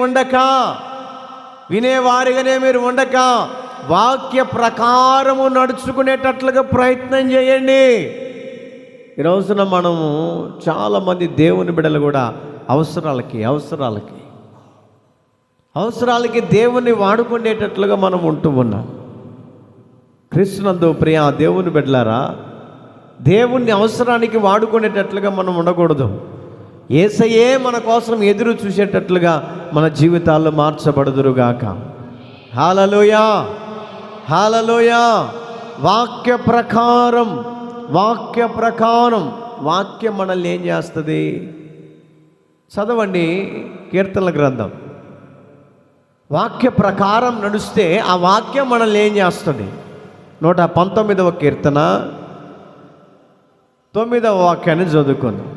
ఉండక, వినేవారిగానే మీరు ఉండక వాక్య ప్రకారము నడుచుకునేటట్లుగా ప్రయత్నం చేయండి. ఈ రోజున మనము చాలామంది దేవుని బిడ్డలు కూడా అవసరాలకి దేవుని వాడుకునేటట్లుగా మనం ఉంటూ ఉన్నాం. క్రీస్తునందు ప్రియ దేవుని బిడ్డలారా, దేవుణ్ణి అవసరానికి వాడుకునేటట్లుగా మనం ఉండకూడదు. యేసయ్యే మన కోసం ఎదురు చూసేటట్లుగా మన జీవితాల్లో మార్చబడుదురుగాక. హల్లెలూయా, హల్లెలూయా. వాక్య ప్రకారం వాక్యం మనల్ని ఏం చేస్తుంది? చదవండి కీర్తనల గ్రంథం. వాక్య ప్రకారం నడుస్తే ఆ వాక్యం మనల్ని ఏం చేస్తుంది? 119వ కీర్తన 9వ వాక్యాన్ని చదువుకుందాం.